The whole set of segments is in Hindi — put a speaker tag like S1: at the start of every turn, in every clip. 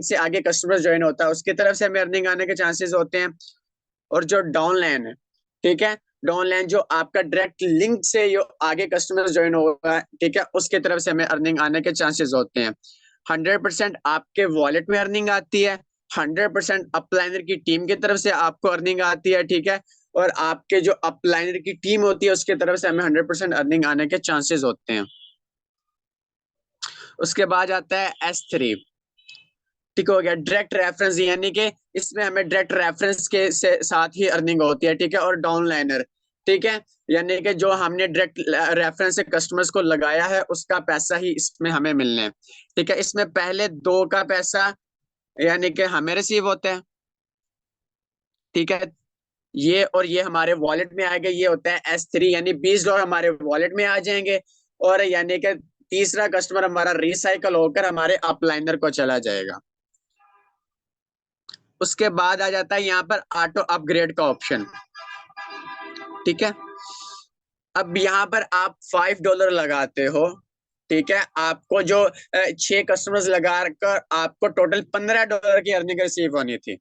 S1: से आगे कस्टमर ज्वाइन होता है उसकी तरफ से हमें अर्निंग आने के चांसेस होते हैं। और जो डाउन लाइन है, ठीक है, डाउन लाइन जो आपका डायरेक्ट लिंक से जो आगे कस्टमर ज्वाइन होगा, ठीक है, उसके तरफ से हमें अर्निंग आने के चांसेस होते हैं। 100% आपके वॉलेट में अर्निंग आती है, 100% अपलाइनर की टीम की तरफ से आपको अर्निंग आती है, ठीक है, और आपके जो अपलाइनर की टीम होती है उसके तरफ से हमें 100% अर्निंग आने के चांसेस होते हैं। उसके बाद आता है S3। ठीक हो गया, डायरेक्ट रेफरेंस, यानी कि इसमें हमें डायरेक्ट रेफरेंस के साथ ही अर्निंग होती है, ठीक है। और डाउनलाइनर, ठीक है, यानी कि जो हमने डायरेक्ट रेफरेंस से कस्टमर्स को लगाया है उसका पैसा ही इसमें हमें मिलने हैं, ठीक है। इसमें पहले दो का पैसा यानी कि हमें रिसीव होते हैं, ठीक है, ये और ये हमारे वॉलेट में आएगा, ये होता है S3, यानी $20 हमारे वॉलेट में आ जाएंगे। और यानी कि तीसरा कस्टमर हमारा रिसाइकल होकर हमारे अपलाइनर को चला जाएगा। उसके बाद आ जाता है यहाँ पर ऑटो अपग्रेड का ऑप्शन, ठीक है। अब यहाँ पर आप $5 लगाते हो, ठीक है, आपको जो 6 कस्टमर्स लगा कर आपको टोटल $15 की अर्निंग रिसीव होनी थी,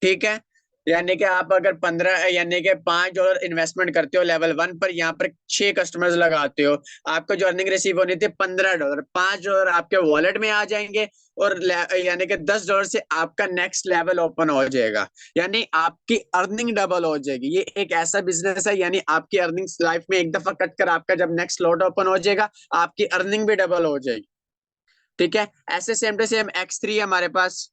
S1: ठीक है। यानी कि आप अगर 15 यानी कि $5 इन्वेस्टमेंट करते हो लेवल 1 पर, यहाँ पर 6 कस्टमर्स लगाते हो, आपको जो अर्निंग रिसीव होनी थी $15, $5 आपके वॉलेट में आ जाएंगे। और यानी कि $10 से आपका नेक्स्ट लेवल ओपन हो जाएगा, यानी आपकी अर्निंग डबल हो जाएगी। ये एक ऐसा बिजनेस है, यानी आपकी अर्निंग लाइफ में एक दफा कट कर आपका जब नेक्स्ट लॉट ओपन हो जाएगा आपकी अर्निंग भी डबल हो जाएगी, ठीक है। ऐसे सेम टू सेम X3 है हमारे पास,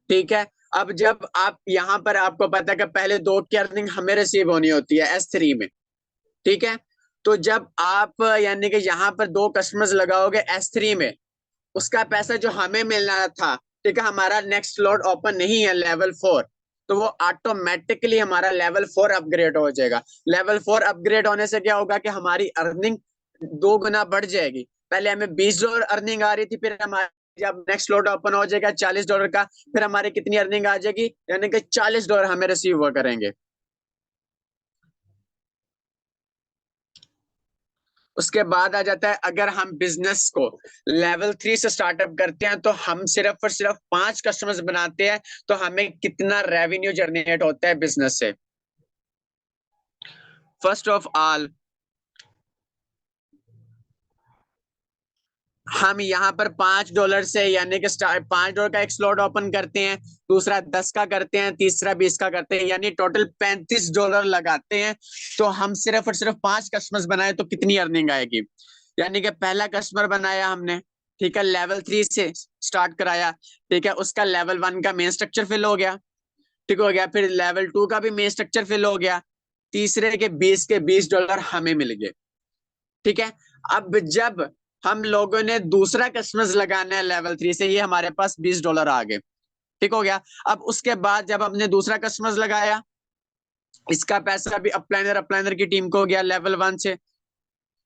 S1: ठीक है। अब जब आप यहाँ पर आपको पता है कि पहले दो की अर्निंग हमें रिसीव होनी होती है S3 में, ठीक है। तो जब आप यानी कि यहाँ पर 2 कस्टमर्स लगाओगे S3 में, उसका पैसा जो हमें मिलना था, ठीक है, हमारा नेक्स्ट लॉट ओपन नहीं है लेवल 4, तो वो ऑटोमेटिकली हमारा लेवल 4 अपग्रेड हो जाएगा। लेवल 4 अपग्रेड होने से क्या होगा कि हमारी अर्निंग 2 गुना बढ़ जाएगी। पहले हमें $20 अर्निंग आ रही थी, फिर हमारी जब नेक्स्ट लॉट ओपन हो जाएगा $40 का, फिर हमारी कितनी अर्निंग आ जाएगी, यानी कि $40 हमें रिसीव हुआ करेंगे। उसके बाद आ जाता है, अगर हम बिजनेस को लेवल 3 से स्टार्टअप करते हैं तो हम सिर्फ और सिर्फ 5 कस्टमर्स बनाते हैं, तो हमें कितना रेवेन्यू जनरेट होता है बिजनेस से। फर्स्ट ऑफ ऑल हम यहाँ पर $5 से यानी कि $5 का एक स्लॉट ओपन करते हैं, दूसरा 10 का करते हैं, तीसरा 20 का करते हैं, यानी टोटल $35 लगाते हैं। तो हम सिर्फ और सिर्फ 5 कस्टमर्स बनाए तो कितनी अर्निंग आएगी, यानी कि पहला कस्टमर बनाया हमने, ठीक है, लेवल 3 से स्टार्ट कराया, ठीक है, उसका लेवल 1 का मेन स्ट्रक्चर फिल हो गया, ठीक हो गया, फिर लेवल 2 का भी मेन स्ट्रक्चर फिल हो गया, तीसरे के $20 हमें मिल गए, ठीक है। अब जब हम लोगों ने दूसरा कस्टमर्स लगाना है लेवल 3 से, ये हमारे पास $20 आ गए, ठीक हो गया। अब उसके बाद जब हमने दूसरा कस्टमर्स लगाया, इसका पैसा भी अपलाइनर अपलाइनर की टीम को हो गया लेवल 1 से,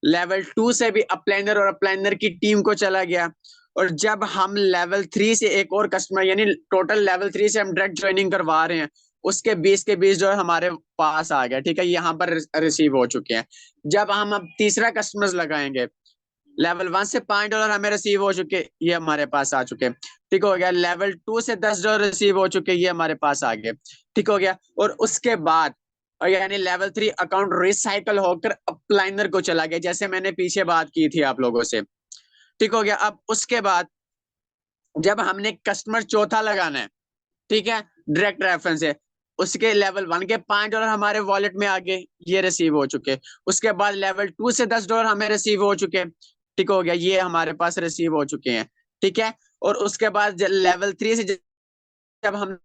S1: लेवल 2 से भी अपलाइनर और अपलाइनर की टीम को चला गया। और जब हम लेवल 3 से एक और कस्टमर, यानी टोटल लेवल 3 से हम डायरेक्ट ज्वाइनिंग करवा रहे हैं, उसके 20 हमारे पास आ गया, ठीक है, यहाँ पर रिसीव हो चुके हैं। जब हम अब तीसरा कस्टमर्स लगाएंगे, लेवल 1 से $5 हमें रिसीव हो चुके, ये हमारे पास आ चुके, ठीक हो गया। लेवल 2 से $10 रिसीव हो चुके, ये हमारे पास आ गए, ठीक हो गया। और उसके बाद और यानी लेवल 3 अकाउंट रिसाइकल होकर अपलाइनर को चला गया, जैसे मैंने पीछे बात की थी आप लोगों से, ठीक हो गया। अब उसके बाद जब हमने कस्टमर चौथा लगाना है, ठीक है, डायरेक्ट रेफरेंस है, उसके लेवल 1 के $5 हमारे वॉलेट में आ गए, ये रिसीव हो चुके। उसके बाद लेवल 2 से $10 हमें रिसीव हो चुके, ठीक हो गया, ये हमारे पास रिसीव हो चुके हैं, ठीक है। और उसके बाद लेवल 3 से जब हम,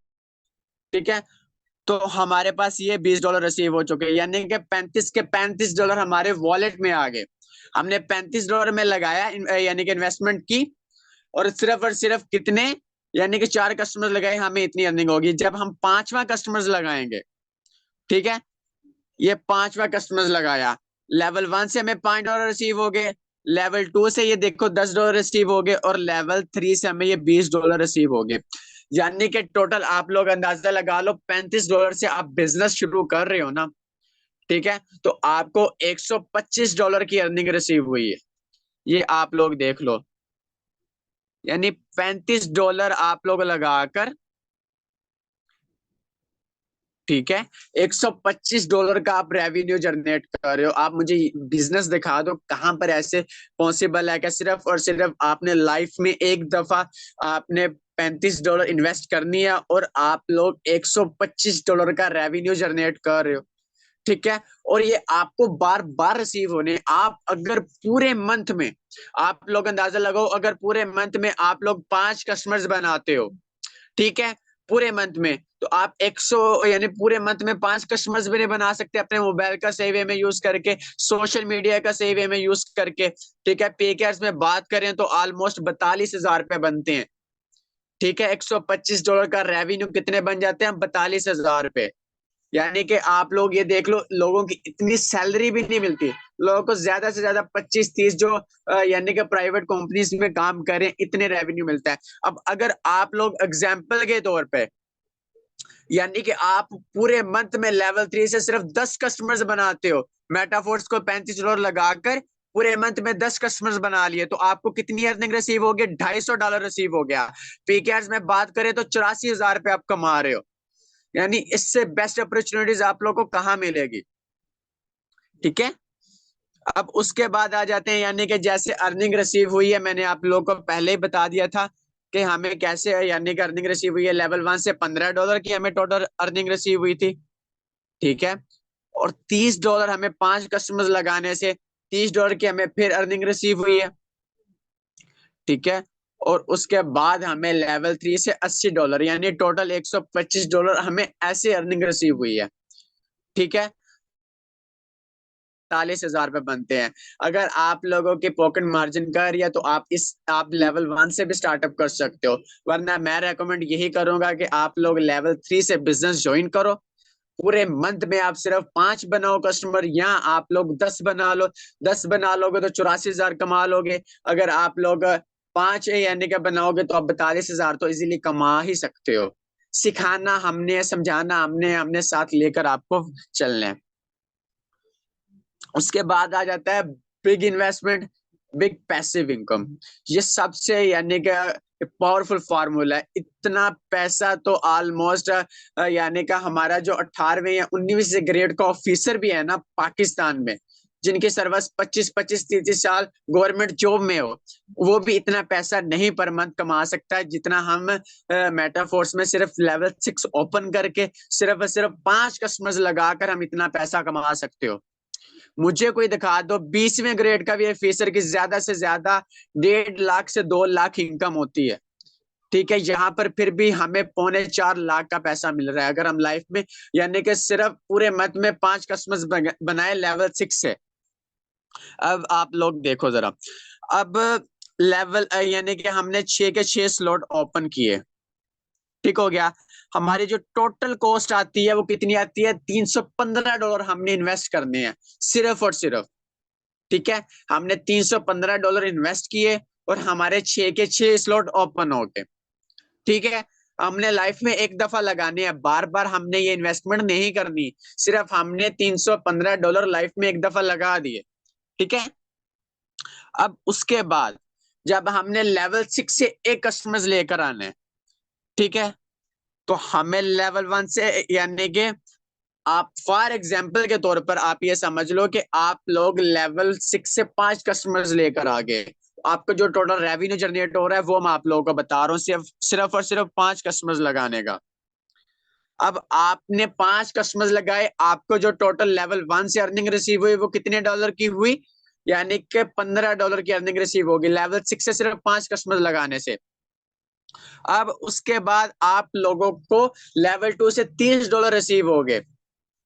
S1: ठीक है, तो हमारे पास ये $20 रिसीव हो चुके हैं, यानी कि 35 के $35 हमारे वॉलेट में आ गए। हमने $35 में लगाया, यानी कि इन्वेस्टमेंट की, और सिर्फ कितने, यानी कि 4 कस्टमर लगाए, हमें इतनी अर्निंग होगी। जब हम पांचवा कस्टमर्स लगाएंगे, ठीक है, ये पांचवा कस्टमर्स लगाया, लेवल 1 से हमें $5 रिसीव हो गए, लेवल 2 से ये देखो $10 रिसीव हो गए, और लेवल 3 से हमें ये $20 रिसीव हो गए। यानी कि टोटल आप लोग अंदाजा लगा लो, $35 से आप बिजनेस शुरू कर रहे हो ना, ठीक है, तो आपको $125 की अर्निंग रिसीव हुई है, ये आप लोग देख लो। यानी $35 आप लोग लगाकर, ठीक है, $125 का आप रेवेन्यू जनरेट कर रहे हो। आप मुझे बिजनेस दिखा दो कहां पर ऐसे पॉसिबल है? क्या सिर्फ और सिर्फ आपने लाइफ में एक दफा आपने $35 इन्वेस्ट करनी है और आप लोग $125 का रेवेन्यू जनरेट कर रहे हो, ठीक है, और ये आपको बार बार रिसीव होने। आप अगर पूरे मंथ में, आप लोग अंदाजा लगाओ, अगर पूरे मंथ में आप लोग 5 कस्टमर्स बनाते हो, ठीक है, पूरे मंथ में, तो आप 100 यानी पूरे मंथ में 5 कस्टमर्स भी नहीं बना सकते अपने मोबाइल का सही वे में यूज करके, सोशल मीडिया का सही वे में यूज करके, ठीक है। पेकेर्स में बात करें तो ऑलमोस्ट 42,000 रुपए बनते हैं, ठीक है। $125 का रेवेन्यू कितने बन जाते हैं? 42,000 रुपए। यानी कि आप लोग ये देख लो, लोगों की इतनी सैलरी भी नहीं मिलती। लोगों को ज्यादा से ज्यादा 25-30 जो यानी कि प्राइवेट कंपनीज में काम करें, इतने रेवेन्यू मिलता है। अब अगर आप लोग एग्जाम्पल के तौर पे, यानी कि आप पूरे मंथ में लेवल 3 से सिर्फ 10 कस्टमर्स बनाते हो, मेटाफोर्स को $35 लगाकर पूरे मंथ में 10 कस्टमर्स बना लिए, तो आपको कितनी अर्निंग रिसीव होगी? $250 रिसीव हो गया। पीकेआर्स में बात करें तो 84,000 रुपए आप कमा रहे हो। यानी इससे बेस्ट अपॉर्चुनिटीज आप लोगों को कहाँ मिलेगी, ठीक है। अब उसके बाद आ जाते हैं, यानी कि जैसे अर्निंग रिसीव हुई है, मैंने आप लोगों को पहले ही बता दिया था कि हमें कैसे, यानी कि अर्निंग रिसीव हुई है। लेवल 1 से $15 की हमें टोटल अर्निंग रिसीव हुई थी, ठीक है, और $30 हमें 5 कस्टमर्स लगाने से $30 की हमें फिर अर्निंग रिसीव हुई है, ठीक है। और उसके बाद हमें लेवल 3 से $80 यानी टोटल $125 हमें ऐसे अर्निंग रिसीव हुई है, ठीक है। 40,000 रुपए बनते हैं। अगर आप लोगों की पॉकेट मार्जिन कर रही है तो आप लेवल 1 से भी स्टार्टअप कर सकते हो, वरना मैं रेकमेंड यही करूंगा कि आप लोग लेवल 3 से बिजनेस ज्वाइन करो। पूरे मंथ में आप सिर्फ 5 बनाओ कस्टमर, या आप लोग 10 बना लो। 10 बना लोगे तो 84,000 कमा लोगे। अगर आप लोग 5 यानी कि बनाओगे तो आप 42,000 तो इजीली कमा ही सकते हो। सिखाना हमने, समझाना हमने, हमने साथ लेकर आपको चलना है। उसके बाद आ जाता है big investment, big passive income. ये सबसे यानी कि पावरफुल फार्मूला है। इतना पैसा तो ऑलमोस्ट यानी कि हमारा जो 18वें या 19वें ग्रेड का ऑफिसर भी है ना पाकिस्तान में, जिनकी सर्विस 25-25-30 साल गवर्नमेंट जॉब में हो, वो भी इतना पैसा नहीं पर मंथ कमा सकता है जितना हम मेटाफोर्स में सिर्फ लेवल 6 ओपन करके सिर्फ 5 कस्टमर्स लगाकर हम इतना पैसा कमा सकते हो। मुझे कोई दिखा दो 20वें ग्रेड का भी ऑफिसर की ज्यादा से ज्यादा 1.5 लाख से 2 लाख इनकम होती है, ठीक है। यहाँ पर फिर भी हमें 3.25 लाख का पैसा मिल रहा है अगर हम लाइफ में, यानी कि सिर्फ पूरे मंथ में 5 कस्टमर्स बनाए लेवल 6 से। अब आप लोग देखो जरा, अब लेवल यानी कि हमने 6 के 6 स्लॉट ओपन किए, ठीक हो गया। हमारी जो टोटल कॉस्ट आती है वो कितनी आती है? $315 हमने इन्वेस्ट करने हैं सिर्फ और सिर्फ, ठीक है। हमने $315 इन्वेस्ट किए और हमारे 6 के 6 स्लॉट ओपन हो गए, ठीक है। हमने लाइफ में एक दफा लगाने हैं, बार बार हमने ये इन्वेस्टमेंट नहीं करनी। सिर्फ हमने $315 लाइफ में एक दफा लगा दिए, ठीक है। अब उसके बाद जब हमने लेवल 6 से एक कस्टमर्स लेकर आने, ठीक है, तो हमें लेवल 1 से, यानी कि आप फॉर एग्जाम्पल के तौर पर आप ये समझ लो कि आप लोग लेवल 6 से 5 कस्टमर्स लेकर आ गए। आपका जो टोटल रेवेन्यू जनरेट हो रहा है वो मैं आप लोगों को बता रहा हूँ, सिर्फ सिर्फ और सिर्फ 5 कस्टमर्स लगाने का। अब आपने 5 कस्टमर्स लगाए, आपको जो टोटल लेवल 1 से अर्निंग रिसीव हुई वो कितने डॉलर की हुई? यानी कि $15 की अर्निंग रिसीव होगी लेवल 6 से सिर्फ 5 कस्टमर्स लगाने से। अब उसके बाद आप लोगों को लेवल 2 से $30 रिसीव हो गए,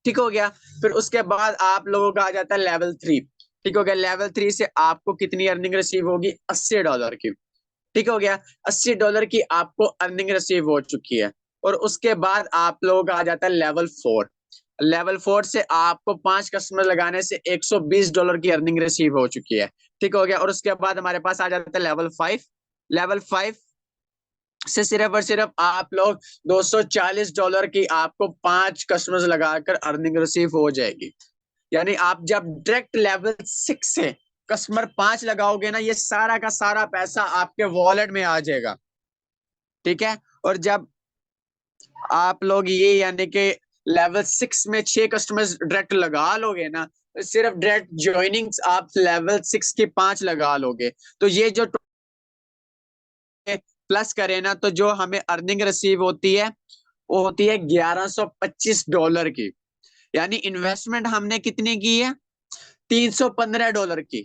S1: ठीक हो गया। फिर उसके बाद आप लोगों का आ जाता है लेवल 3, ठीक हो गया। लेवल 3 से आपको कितनी अर्निंग रिसीव होगी? $80 की, ठीक हो गया। $80 की आपको अर्निंग रिसीव हो चुकी है। और उसके बाद आप लोगों का आ जाता है लेवल 4। लेवल 4 से आपको 5 कस्टमर लगाने से $120 की अर्निंग रिसीव हो चुकी है, ठीक हो गया। और उसके बाद हमारे पास आ जाता है लेवल 5। लेवल 5 से सिर्फ और सिर्फ आप लोग $240 की आपको 5 कस्टमर्स लगाकर अर्निंग रिसीव हो जाएगी। यानी आप जब डायरेक्ट लेवल 6 से कस्टमर 5 लगाओगे ना, ये सारा का सारा पैसा आपके वॉलेट में आ जाएगा। ठीक है, और जब आप लोग ये यानी कि लेवल 6 में 6 कस्टमर्स डायरेक्ट लगा लोगे ना, तो सिर्फ डायरेक्ट ज्वाइनिंग्स आप लेवल 6 के 5 लगा लोगे, तो ये जो प्लस करें ना, तो जो हमें अर्निंग रिसीव होती है वो होती है $1125 की। यानी इन्वेस्टमेंट हमने कितनी की है, $315 की।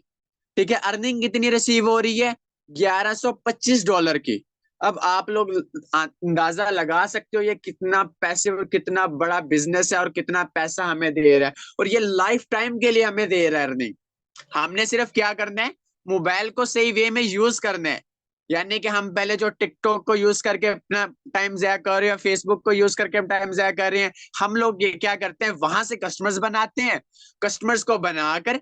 S1: ठीक है, अर्निंग कितनी रिसीव हो रही है, $1125 की। अब आप लोग अंदाजा लगा सकते हो ये कितना पैसे और कितना बड़ा बिजनेस है और कितना पैसा हमें दे रहा है, और ये लाइफ टाइम के लिए हमें दे रहा है अर्निंग। हमने सिर्फ क्या करना है, मोबाइल को सही वे में यूज करना है। यानी कि हम पहले जो टिकटॉक को यूज करके अपना टाइम जाया कर रहे हैं, फेसबुक को यूज करके टाइम जाया कर रहे हैं, हम लोग ये क्या करते हैं, वहां से कस्टमर्स बनाते हैं, कस्टमर्स को बनाकर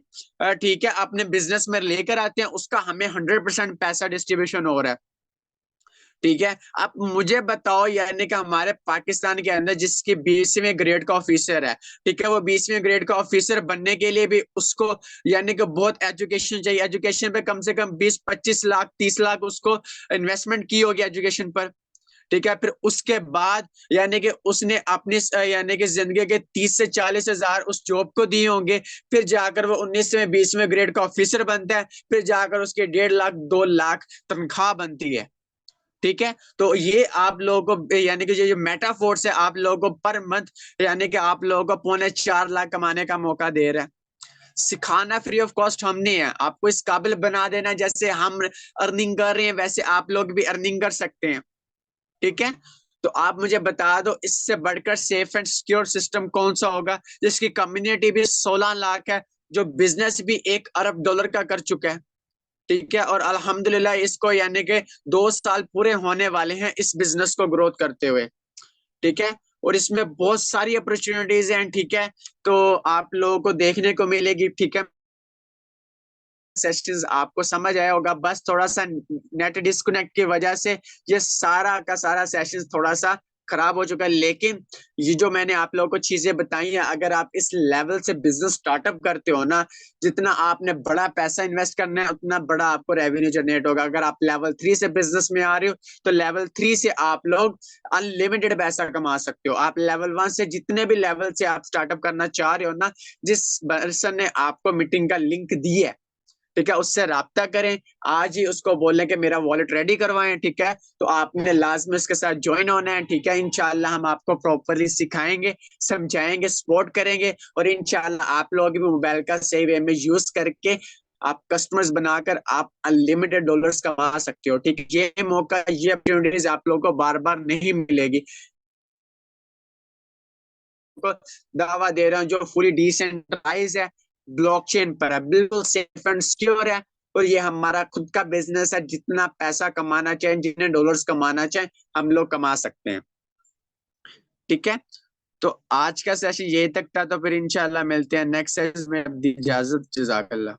S1: ठीक है अपने बिजनेस में लेकर आते हैं, उसका हमें 100% पैसा डिस्ट्रीब्यूशन हो रहा है। ठीक है, आप मुझे बताओ, यानी कि हमारे पाकिस्तान के अंदर जिसकी 20वें ग्रेड का ऑफिसर है, ठीक है, वो 20वें ग्रेड का ऑफिसर बनने के लिए भी उसको यानी कि बहुत एजुकेशन चाहिए। एजुकेशन पे कम से कम 20-25 लाख 30 लाख उसको इन्वेस्टमेंट की होगी एजुकेशन पर। ठीक है, फिर उसके बाद यानी कि उसने अपनी यानी कि जिंदगी के 30 से 40 हजार उस जॉब को दिए होंगे, फिर जाकर वो 19वें 20वें ग्रेड का ऑफिसर बनता है, फिर जाकर उसके 1.5 लाख 2 लाख तनख्वाह बनती है। ठीक है, तो ये आप लोगों को यानी कि जो मेटाफोर्स है आप लोगों को पर मंथ यानी कि आप लोगों को 3.25 लाख कमाने का मौका दे रहा है। सिखाना फ्री ऑफ कॉस्ट हम नहीं है, आपको इस काबिल बना देना, जैसे हम अर्निंग कर रहे हैं वैसे आप लोग भी अर्निंग कर सकते हैं। ठीक है, तो आप मुझे बता दो इससे बढ़कर सेफ एंड सिक्योर सिस्टम कौन सा होगा, जिसकी कम्युनिटी भी 16 लाख है, जो बिजनेस भी $1 अरब का कर चुका है। ठीक है, और अल्हम्दुलिल्लाह इसको यानी कि 2 साल पूरे होने वाले हैं इस बिजनेस को ग्रोथ करते हुए। ठीक है, और इसमें बहुत सारी अपॉर्चुनिटीज हैं। ठीक है, तो आप लोगों को देखने को मिलेगी। ठीक है, सेशंस आपको समझ आया होगा, बस थोड़ा सा नेट डिस्कनेक्ट की वजह से ये सारा का सारा सेशन थोड़ा सा खराब हो चुका है। लेकिन ये जो मैंने आप लोगों को चीजें बताई हैं, अगर आप इस लेवल से बिजनेस स्टार्टअप करते हो ना, जितना आपने बड़ा पैसा इन्वेस्ट करना है उतना बड़ा आपको रेवेन्यू जनरेट होगा। अगर आप लेवल 3 से बिजनेस में आ रहे हो तो लेवल 3 से आप लोग अनलिमिटेड पैसा कमा सकते हो। आप लेवल 1 से जितने भी लेवल से आप स्टार्टअप करना चाह रहे हो ना, जिस पर्सन ने आपको मीटिंग का लिंक दी है, ठीक है, उससे राब्ता करें, आज ही उसको बोलें कि मेरा वॉलेट रेडी करवाएं। ठीक है, तो आपने लाजमी उसके साथ ज्वाइन होना है। ठीक है, इंशाल्लाह हम आपको प्रॉपरली सिखाएंगे, समझाएंगे, सपोर्ट करेंगे, और इंशाल्लाह आप लोग भी मोबाइल का सही वे में यूज करके आप कस्टमर्स बनाकर आप अनलिमिटेड डॉलर्स कमा सकते हो। ठीक है, ये मौका, ये अपॉर्चुनिटीज आप लोगों को बार बार नहीं मिलेगी। को दावा दे रहा हूँ जो फुली डिसेंट्रलाइज है, ब्लॉकचेन पर है, बिल्कुल सेफ एंड सिक्योर है, और ये हमारा खुद का बिजनेस है। जितना पैसा कमाना चाहे, जितने डॉलर्स कमाना चाहे, हम लोग कमा सकते हैं। ठीक है, तो आज का सेशन यही तक था, तो फिर इंशाल्लाह मिलते हैं नेक्स्ट सेशन में। इजाजत, जज़ाकल्लाह।